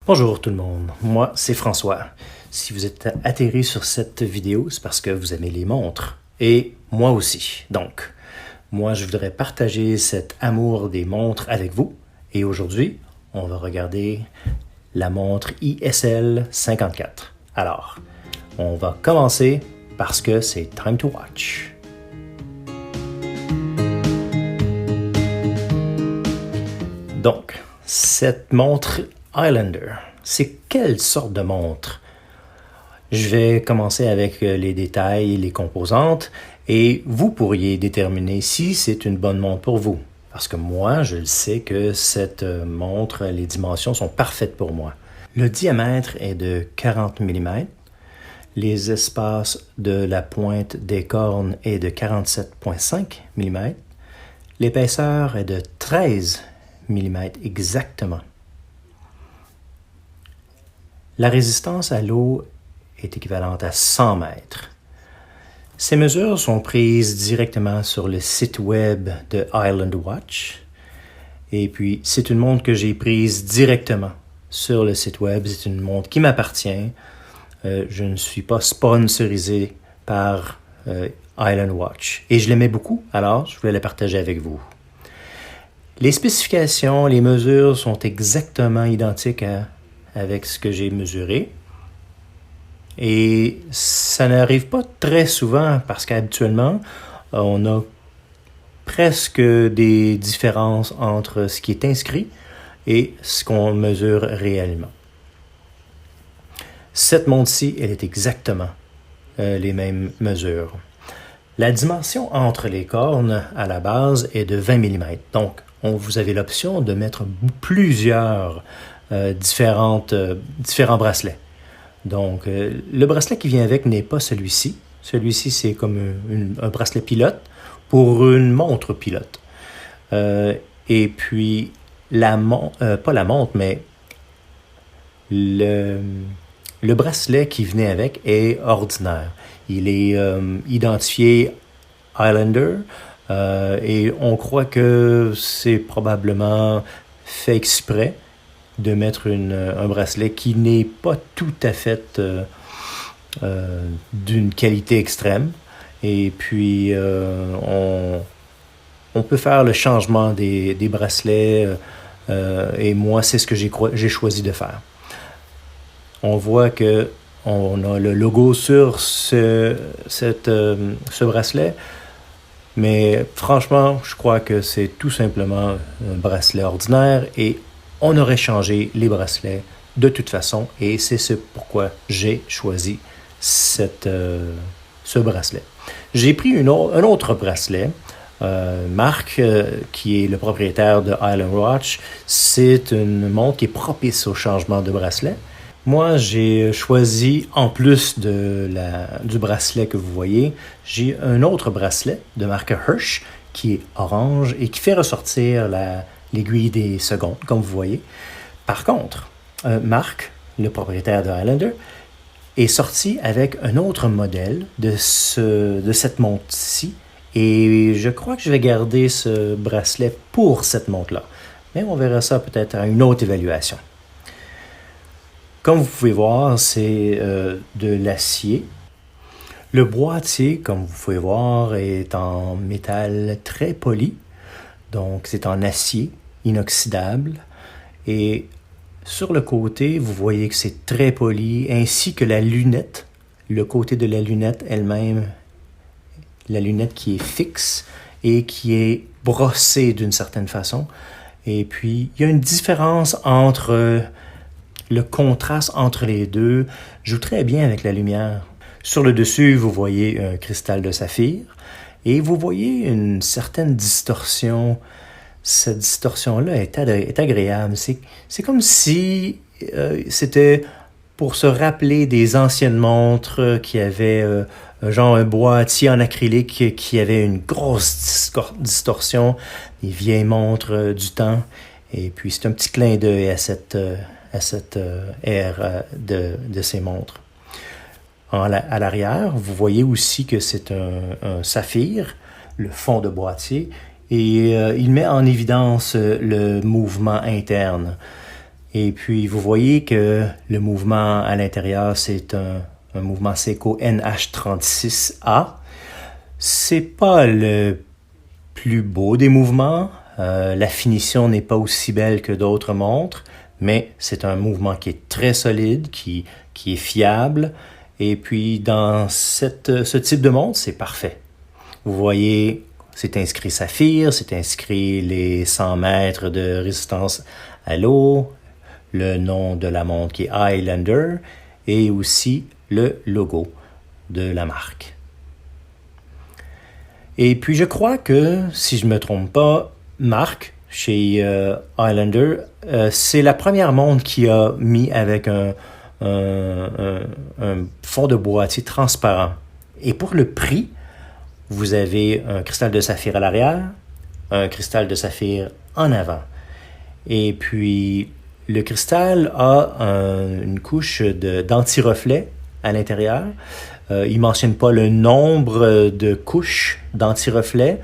Bonjour tout le monde, moi c'est François. Si vous êtes atterri sur cette vidéo, c'est parce que vous aimez les montres. Et moi aussi. Donc, moi je voudrais partager cet amour des montres avec vous. Et aujourd'hui, on va regarder la montre ISL 54. Alors, on va commencer parce que c'est time to watch. Donc, cette montre Highlander, c'est quelle sorte de montre? Je vais commencer avec les détails, les composantes, et vous pourriez déterminer si c'est une bonne montre pour vous. Parce que moi, je le sais que cette montre, les dimensions sont parfaites pour moi. Le diamètre est de 40 mm. Les espaces de la pointe des cornes est de 47,5 mm. L'épaisseur est de 13 mm exactement. La résistance à l'eau est équivalente à 100 mètres. Ces mesures sont prises directement sur le site web de Island Watch. Et puis, c'est une montre que j'ai prise directement sur le site web. C'est une montre qui m'appartient. Je ne suis pas sponsorisé par Island Watch. Et je l'aimais beaucoup, alors je voulais la partager avec vous. Les spécifications, les mesures sont exactement identiques avec ce que j'ai mesuré. Et ça n'arrive pas très souvent parce qu'habituellement, on a presque des différences entre ce qui est inscrit et ce qu'on mesure réellement. Cette montre-ci, elle est exactement les mêmes mesures. La dimension entre les cornes à la base est de 20 mm. Donc, vous avez l'option de mettre plusieurs différents bracelets. Donc, le bracelet qui vient avec n'est pas celui-ci. Celui-ci, c'est comme un bracelet pilote pour une montre pilote. Et puis, pas la montre, mais le bracelet qui venait avec est ordinaire. Il est identifié Highlander et on croit que c'est probablement fait exprès de mettre un bracelet qui n'est pas tout à fait d'une qualité extrême. Et puis, on peut faire le changement des bracelets et moi, c'est ce que j'ai choisi de faire. On voit que on a le logo sur ce bracelet, mais franchement, je crois que c'est tout simplement un bracelet ordinaire et on aurait changé les bracelets de toute façon et c'est pourquoi j'ai choisi ce bracelet. J'ai pris un autre bracelet. Marc, qui est le propriétaire de Island Watch, c'est une montre qui est propice au changement de bracelet. Moi, j'ai choisi, en plus du bracelet que vous voyez, j'ai un autre bracelet de marque Hirsch qui est orange et qui fait ressortir l'aiguille des secondes, comme vous voyez. Par contre, Marc, le propriétaire de Highlander, est sorti avec un autre modèle de cette montre-ci. Et je crois que je vais garder ce bracelet pour cette montre-là. Mais on verra ça peut-être à une autre évaluation. Comme vous pouvez voir, c'est de l'acier. Le boîtier, comme vous pouvez voir, est en métal très poli. Donc, c'est en acier inoxydable. Et sur le côté, vous voyez que c'est très poli, ainsi que la lunette. Le côté de la lunette elle-même, la lunette qui est fixe et qui est brossée d'une certaine façon. Et puis, il y a une différence entre le contraste entre les deux joue très bien avec la lumière. Sur le dessus, vous voyez un cristal de saphir et vous voyez une certaine distorsion. Cette distorsion-là est agréable. C'est comme si c'était pour se rappeler des anciennes montres qui avaient un boîtier en acrylique qui avait une grosse distorsion, des vieilles montres du temps. Et puis c'est un petit clin d'œil à cette ère de ces montres. À l'arrière, vous voyez aussi que c'est un saphir, le fond de boîtier, et il met en évidence le mouvement interne. Et puis, vous voyez que le mouvement à l'intérieur, c'est un mouvement Seiko NH36A. C'est pas le plus beau des mouvements. La finition n'est pas aussi belle que d'autres montres, mais c'est un mouvement qui est très solide, qui est fiable. Et puis, dans ce type de montre, c'est parfait. Vous voyez, c'est inscrit saphir, c'est inscrit les 100 mètres de résistance à l'eau, le nom de la montre qui est Highlander et aussi le logo de la marque. Et puis je crois que, si je ne me trompe pas, Marc, chez Highlander, c'est la première montre qui a mis avec un fond de boîtier transparent. Et pour le prix, vous avez un cristal de saphir à l'arrière, un cristal de saphir en avant. Et puis, le cristal a une couche d'anti-reflet à l'intérieur. Il ne mentionne pas le nombre de couches d'anti-reflet.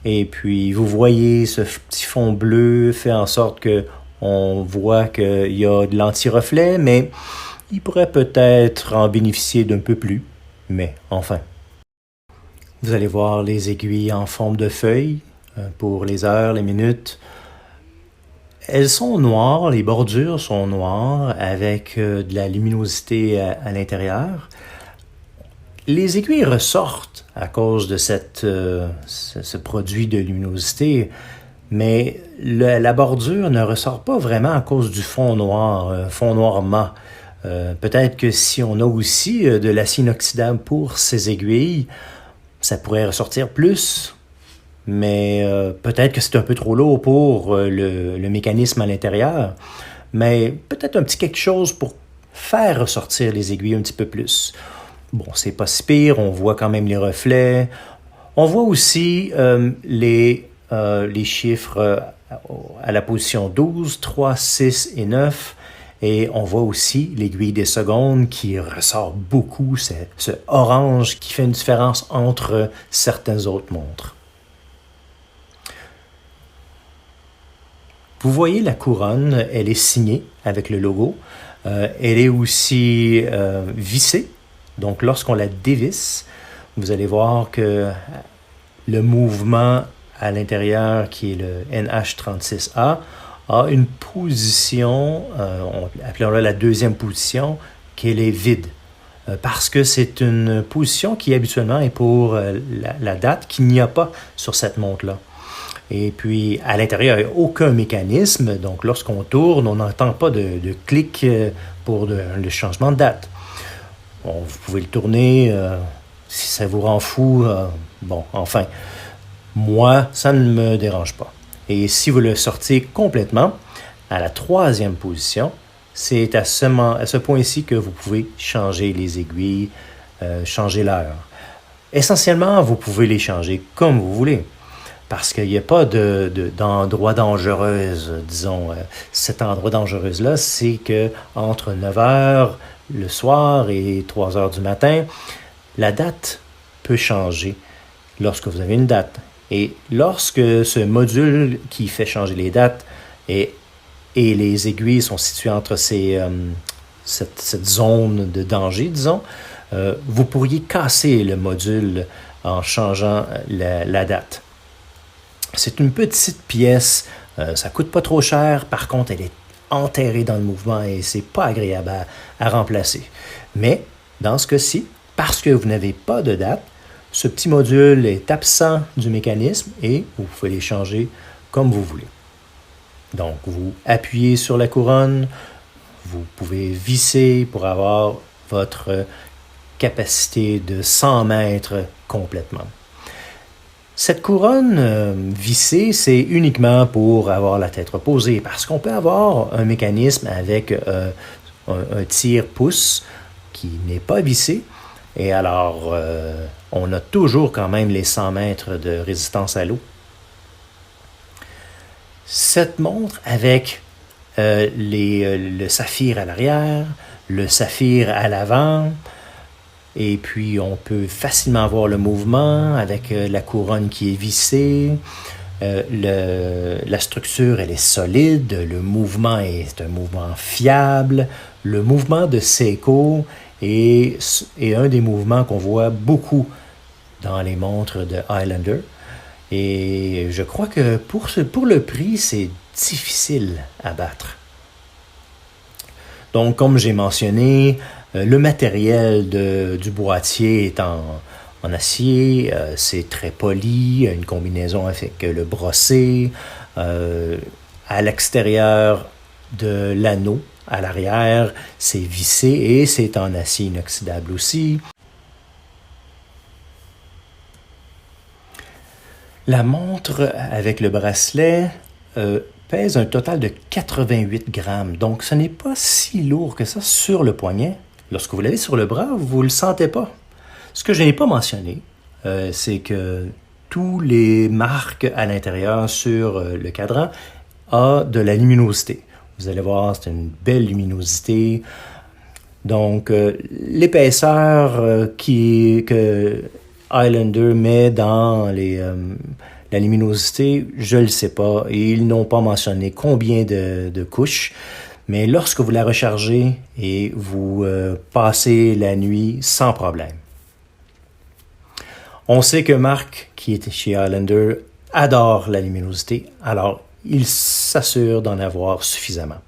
Et puis, vous voyez ce petit fond bleu fait en sorte que on voit qu'il y a de l'anti-reflet, mais il pourrait peut-être en bénéficier d'un peu plus. Mais enfin. Vous allez voir les aiguilles en forme de feuilles pour les heures, les minutes. Elles sont noires, les bordures sont noires avec de la luminosité à l'intérieur. Les aiguilles ressortent à cause de ce produit de luminosité, mais la bordure ne ressort pas vraiment à cause du fond noir mat. Peut-être que si on a aussi de l'acier inoxydable pour ces aiguilles, ça pourrait ressortir plus, mais peut-être que c'est un peu trop lourd pour le mécanisme à l'intérieur, mais peut-être un petit quelque chose pour faire ressortir les aiguilles un petit peu plus. Bon, c'est pas si pire, on voit quand même les reflets. On voit aussi les chiffres à la position 12, 3, 6 et 9. Et on voit aussi l'aiguille des secondes qui ressort beaucoup, ce orange qui fait une différence entre certaines autres montres. Vous voyez la couronne, elle est signée avec le logo. Elle est aussi vissée. Donc lorsqu'on la dévisse, vous allez voir que le mouvement à l'intérieur, qui est le NH36A, a une position, appelons-la la deuxième position, qu'elle est vide. Parce que c'est une position qui habituellement est pour la date qu'il n'y a pas sur cette montre-là. Et puis, à l'intérieur, il n'y a aucun mécanisme. Donc, lorsqu'on tourne, on n'entend pas de clic pour le changement de date. Bon, vous pouvez le tourner si ça vous rend fou. Bon, enfin, moi, ça ne me dérange pas. Et si vous le sortez complètement, à la troisième position, c'est à ce point-ci que vous pouvez changer les aiguilles, changer l'heure. Essentiellement, vous pouvez les changer comme vous voulez, parce qu'il n'y a pas d'endroit dangereuse, disons. Cet endroit dangereuse-là, c'est que entre 9 heures le soir et 3 heures du matin, la date peut changer lorsque vous avez une date. Et lorsque ce module qui fait changer les dates et les aiguilles sont situées entre cette zone de danger, disons, vous pourriez casser le module en changeant la date. C'est une petite pièce, ça coûte pas trop cher, par contre elle est enterrée dans le mouvement et c'est pas agréable à remplacer. Mais dans ce cas-ci, parce que vous n'avez pas de date, ce petit module est absent du mécanisme et vous pouvez les changer comme vous voulez. Donc, vous appuyez sur la couronne, vous pouvez visser pour avoir votre capacité de 100 mètres complètement. Cette couronne vissée, c'est uniquement pour avoir la tête reposée parce qu'on peut avoir un mécanisme avec un tire-pouce qui n'est pas vissé. Et alors, on a toujours quand même les 100 mètres de résistance à l'eau. Cette montre avec le saphir à l'arrière, le saphir à l'avant, et puis on peut facilement voir le mouvement avec la couronne qui est vissée. La structure, elle est solide, le mouvement est un mouvement fiable. Le mouvement de Seiko est un des mouvements qu'on voit beaucoup dans les montres de Highlander. Et je crois que pour le prix, c'est difficile à battre. Donc, comme j'ai mentionné, le matériel du boîtier est en acier, c'est très poli, une combinaison avec le brossé. À l'extérieur de l'anneau, à l'arrière, c'est vissé et c'est en acier inoxydable aussi. La montre avec le bracelet pèse un total de 88 grammes, donc ce n'est pas si lourd que ça sur le poignet. Lorsque vous l'avez sur le bras, vous ne le sentez pas. Ce que je n'ai pas mentionné, c'est que tous les marques à l'intérieur sur le cadran ont de la luminosité. Vous allez voir, c'est une belle luminosité. Donc, l'épaisseur que Highlander met dans la luminosité, je ne le sais pas. Et ils n'ont pas mentionné combien de couches. Mais lorsque vous la rechargez et vous passez la nuit sans problème. On sait que Marc, qui est chez Highlander, adore la luminosité, alors il s'assure d'en avoir suffisamment.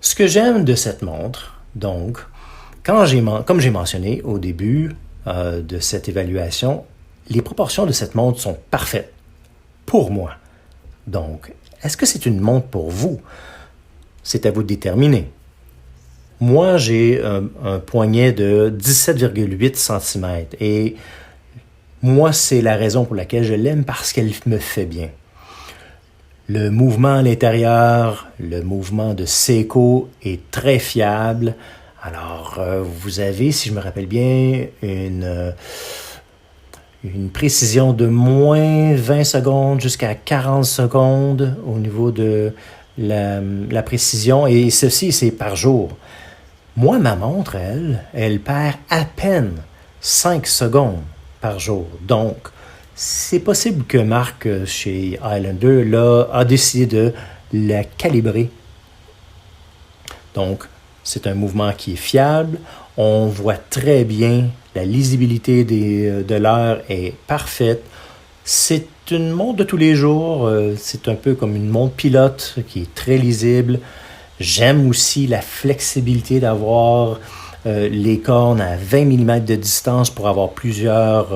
Ce que j'aime de cette montre, donc, comme j'ai mentionné au début de cette évaluation, les proportions de cette montre sont parfaites pour moi. Donc, est-ce que c'est une montre pour vous? C'est à vous de déterminer. Moi, j'ai un poignet de 17,8 cm et moi, c'est la raison pour laquelle je l'aime, parce qu'elle me fait bien. Le mouvement à l'intérieur, le mouvement de Seiko est très fiable. Alors, vous avez, si je me rappelle bien, une précision de moins 20 secondes jusqu'à 40 secondes au niveau de la précision. Et ceci, c'est par jour. Moi, ma montre, elle perd à peine 5 secondes par jour. Donc, c'est possible que Marc, chez Highlander, là, a décidé de la calibrer. Donc, c'est un mouvement qui est fiable. On voit très bien, la lisibilité de l'heure est parfaite. C'est une montre de tous les jours. C'est un peu comme une montre pilote qui est très lisible. J'aime aussi la flexibilité d'avoir les cornes à 20 mm de distance pour avoir plusieurs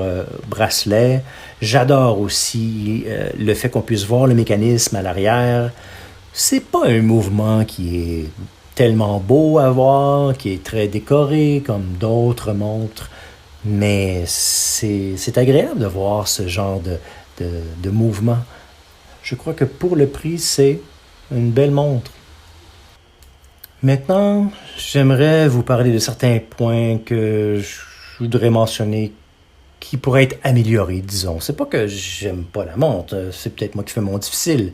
bracelets. J'adore aussi le fait qu'on puisse voir le mécanisme à l'arrière. C'est pas un mouvement qui est tellement beau à voir, qui est très décoré comme d'autres montres, mais c'est agréable de voir ce genre de mouvement. Je crois que pour le prix, c'est une belle montre. Maintenant, j'aimerais vous parler de certains points que je voudrais mentionner qui pourraient être améliorés, disons. C'est pas que j'aime pas la montre, c'est peut-être moi qui fais mon difficile.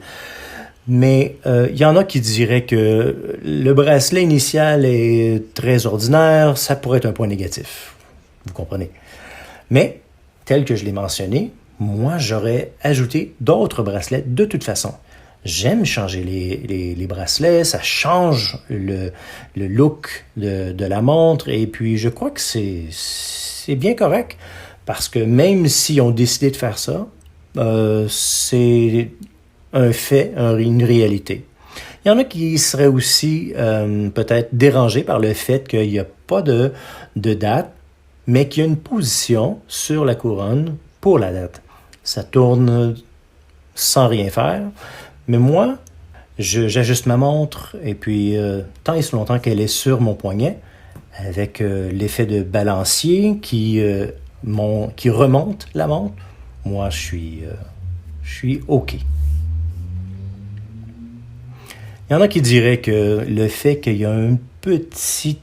Mais il y en a qui diraient que le bracelet initial est très ordinaire, ça pourrait être un point négatif. Vous comprenez? Mais, tel que je l'ai mentionné, moi, j'aurais ajouté d'autres bracelets de toute façon. J'aime changer les bracelets, ça change le look de la montre, et puis je crois que c'est bien correct, parce que même si on décidé de faire ça, c'est un fait, une réalité. Il y en a qui seraient aussi peut-être dérangés par le fait qu'il n'y a pas de date, mais qu'il y a une position sur la couronne pour la date. Ça tourne sans rien faire. Mais moi, j'ajuste ma montre et puis tant et si longtemps qu'elle est sur mon poignet, avec l'effet de balancier qui remonte la montre, moi je suis OK. Il y en a qui diraient que le fait qu'il y a un petit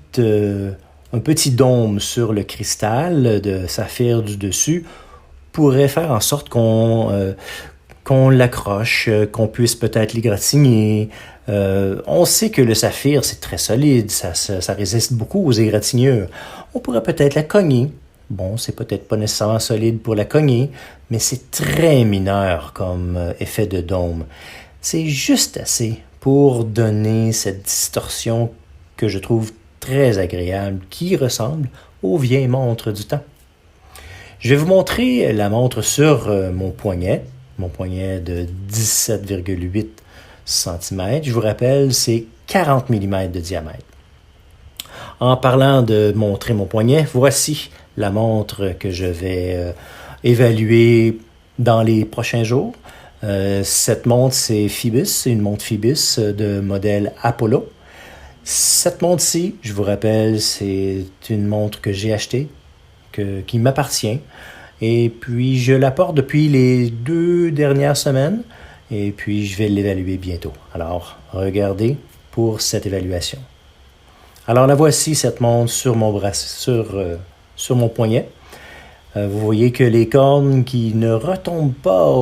dôme sur le cristal de saphir du dessus pourrait faire en sorte qu'on l'accroche, qu'on puisse peut-être l'égratigner. On sait que le saphir, c'est très solide, ça résiste beaucoup aux égratignures. On pourrait peut-être la cogner Bon, c'est peut-être pas nécessairement solide pour la cogner, mais c'est très mineur comme effet de dôme. C'est juste assez pour donner cette distorsion que je trouve très agréable, qui ressemble aux vieilles montres du temps. Je vais vous montrer la montre sur mon poignet de 17,8 cm. Je vous rappelle, c'est 40 mm de diamètre. En parlant de montrer mon poignet, voici la montre que je vais évaluer dans les prochains jours. Cette montre, c'est Phoibus, c'est une montre Phoibus de modèle Apollo. Cette montre-ci, je vous rappelle, c'est une montre que j'ai achetée, qui m'appartient. Et puis, je la porte depuis les 2 dernières semaines. Et puis, je vais l'évaluer bientôt. Alors, regardez pour cette évaluation. Alors, la voici, cette montre sur mon bras, sur mon poignet. Vous voyez que les cornes qui ne retombent pas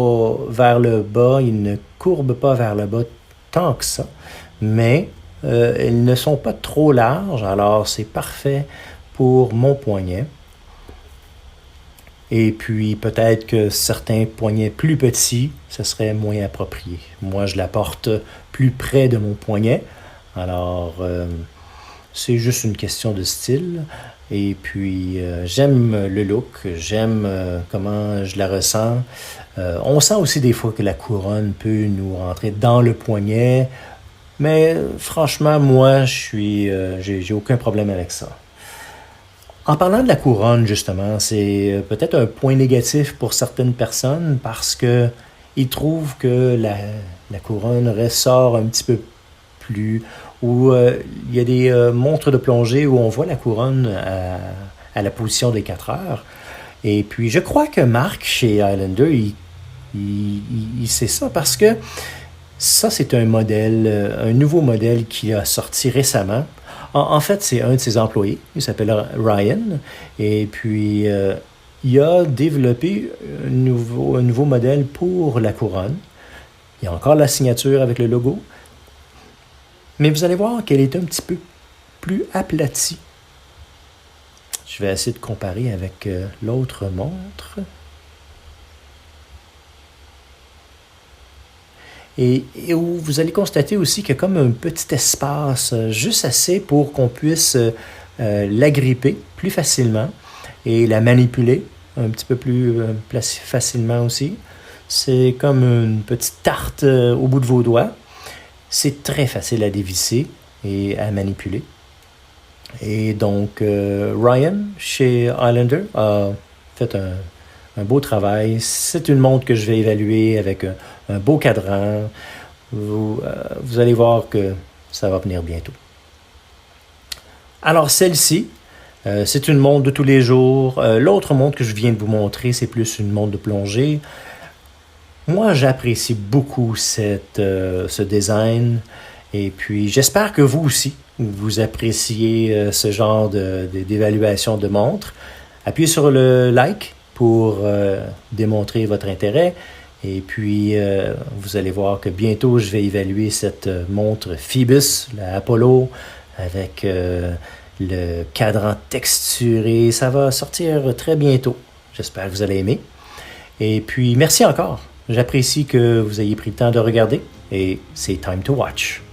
vers le bas, ils ne courbent pas vers le bas tant que ça, mais elles ne sont pas trop larges, alors c'est parfait pour mon poignet. Et puis peut-être que certains poignets plus petits, ce serait moins approprié. Moi, je la porte plus près de mon poignet, alors c'est juste une question de style. Et puis, j'aime le look, j'aime comment je la ressens. On sent aussi des fois que la couronne peut nous rentrer dans le poignet, mais franchement, moi, j'ai aucun problème avec ça. En parlant de la couronne, justement, c'est peut-être un point négatif pour certaines personnes parce que ils trouvent que la couronne ressort un petit peu plus, où il y a des montres de plongée où on voit la couronne à la position des 4 heures. Et puis, je crois que Marc, chez Highlander, il sait ça parce que ça, c'est un modèle, un nouveau modèle qui a sorti récemment. En fait, c'est un de ses employés, il s'appelle Ryan, et puis il a développé un nouveau modèle pour la couronne. Il y a encore la signature avec le logo, mais vous allez voir qu'elle est un petit peu plus aplatie. Je vais essayer de comparer avec l'autre montre. Et où vous allez constater aussi qu'il y a comme un petit espace, juste assez pour qu'on puisse l'agripper plus facilement et la manipuler un petit peu plus facilement aussi. C'est comme une petite tarte au bout de vos doigts. C'est très facile à dévisser et à manipuler. Et donc, Ryan, chez Highlander, a fait un beau travail. C'est une montre que je vais évaluer avec un beau cadran. Vous allez voir que ça va venir bientôt. Alors, celle-ci, c'est une montre de tous les jours. L'autre montre que je viens de vous montrer, c'est plus une montre de plongée. Moi, j'apprécie beaucoup ce design. Et puis, j'espère que vous aussi, vous appréciez ce genre d'évaluation de montre. Appuyez sur le like pour démontrer votre intérêt. Et puis, vous allez voir que bientôt, je vais évaluer cette montre Phoibus, la Apollo, avec le cadran texturé. Ça va sortir très bientôt. J'espère que vous allez aimer. Et puis, merci encore. J'apprécie que vous ayez pris le temps de regarder. Et c'est time to watch.